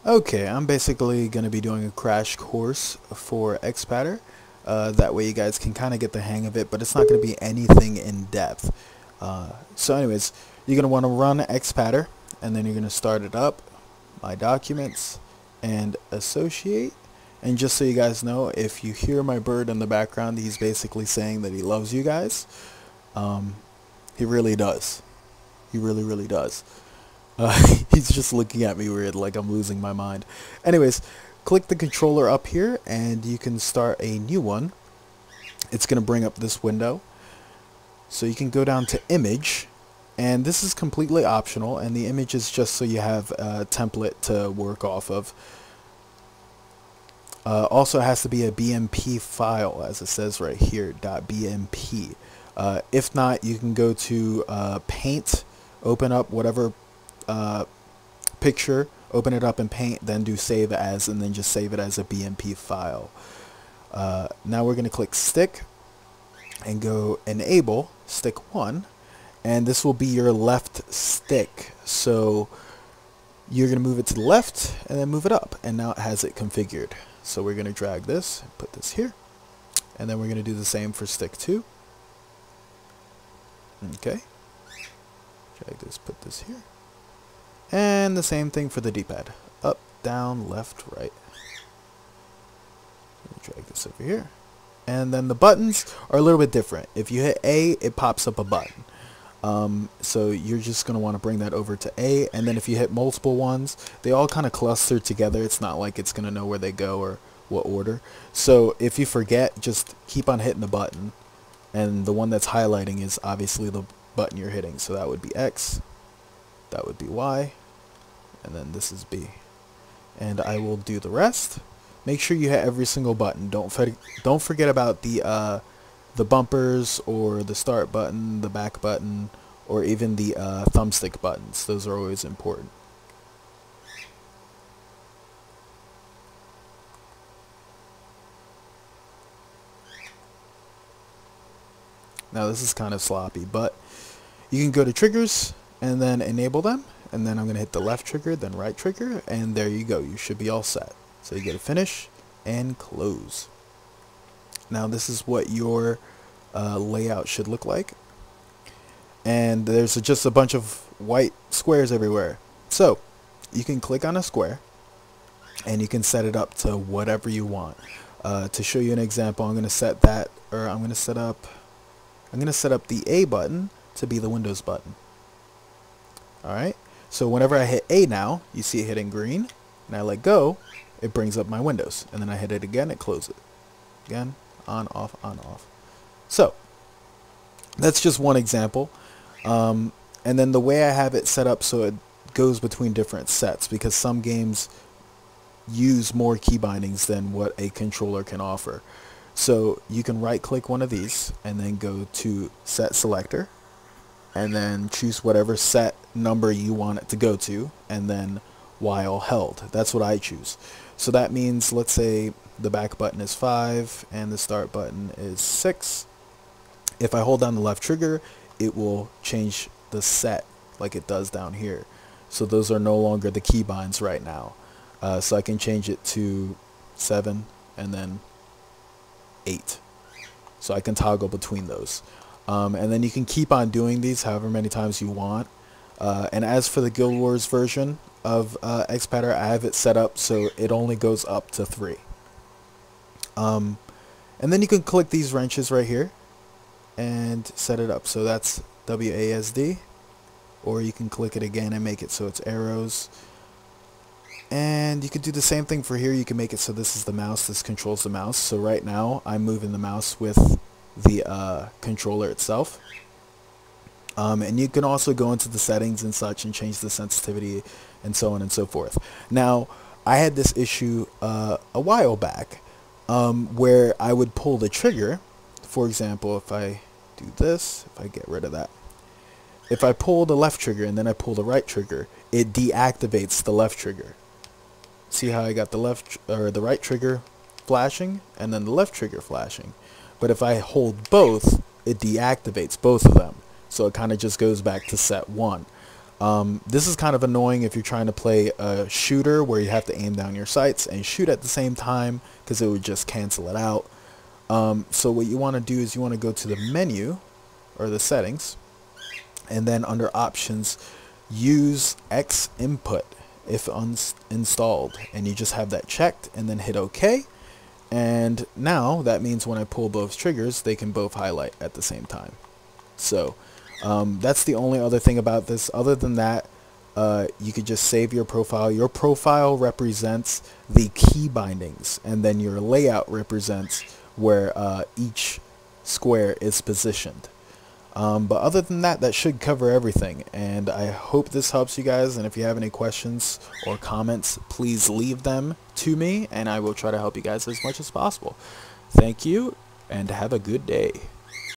Okay, I'm basically going to be doing a crash course for Xpadder. That way you guys can kind of get the hang of it, but it's not going to be anything in depth. So anyways, you're going to want to run Xpadder, and then you're going to start it up, My Documents, and Associate. And just so you guys know, if you hear my bird in the background, he's basically saying that he loves you guys. He really does. He really, really does. He's just looking at me weird, like I'm losing my mind. Anyways, click the controller up here, and you can start a new one. It's going to bring up this window. So you can go down to Image, and this is completely optional, and the image is just so you have a template to work off of. Also, it has to be a BMP file, as it says right here, .bmp. If not, you can go to Paint, open up whatever picture, open it up in Paint, then do Save As, and then just save it as a BMP file. Now we're going to click Stick and go Enable Stick 1, and this will be your left stick. So you're going to move it to the left and then move it up, and now it has it configured. So we're going to drag this and put this here, and then we're going to do the same for Stick 2. Okay, drag this, put this here. And the same thing for the D-pad. Up, down, left, right. Drag this over here. And then the buttons are a little bit different. If you hit A, it pops up a button. So you're just going to want to bring that over to A. And then if you hit multiple ones, they all kind of cluster together. It's not like it's going to know where they go or what order. So if you forget, just keep on hitting the button. And the one that's highlighting is obviously the button you're hitting. So that would be X. That would be Y. And then this is B. And I will do the rest. Make sure you hit every single button. Don't forget about the bumpers or the start button, the back button, or even the thumbstick buttons. Those are always important. Now this is kind of sloppy, but you can go to triggers and then enable them. And then I'm going to hit the left trigger, then right trigger, and there you go. You should be all set. So you get to finish and close. Now this is what your layout should look like. And there's just a bunch of white squares everywhere. So you can click on a square, and you can set it up to whatever you want. To show you an example, I'm going to set that, or I'm going to set up the A button to be the Windows button. All right. So whenever I hit A now, you see it hitting green, and I let go, it brings up my Windows. And then I hit it again, it closes it. Again, on, off, on, off. So that's just one example. And then the way I have it set up so it goes between different sets, because some games use more key bindings than what a controller can offer. So you can right click one of these and then go to Set Selector, and then choose whatever set number you want it to go to, and then while held. That's what I choose. So that means, let's say the back button is 5 and the start button is 6. If I hold down the left trigger, it will change the set like it does down here. So those are no longer the keybinds right now. So I can change it to 7 and then 8. So I can toggle between those. And then you can keep on doing these however many times you want. And as for the Guild Wars version of Xpadder, I have it set up so it only goes up to 3. And then you can click these wrenches right here and set it up. So that's WASD. Or you can click it again and make it so it's arrows. And you could do the same thing for here. You can make it so this is the mouse, this controls the mouse. So right now I'm moving the mouse with the controller itself. And you can also go into the settings and such and change the sensitivity and so on and so forth. Now, I had this issue a while back where I would pull the trigger. For example, if I do this, if I get rid of that, if I pull the left trigger and then I pull the right trigger, it deactivates the left trigger. See how I got the left or the right trigger flashing and then the left trigger flashing. But if I hold both, it deactivates both of them. So it kind of just goes back to set 1. This is kind of annoying if you're trying to play a shooter where you have to aim down your sights and shoot at the same time, because it would just cancel it out. So what you want to do is you want to go to the menu or the settings, and then under options, use X input if installed, and you just have that checked, and then hit OK. And now that means when I pull both triggers, they can both highlight at the same time. So that's the only other thing about this. Other than that, you could just save your profile. Your profile represents the key bindings, and then your layout represents where each square is positioned. But other than that, that should cover everything, and I hope this helps you guys. And if you have any questions or comments, please leave them to me, and I will try to help you guys as much as possible. Thank you, and have a good day.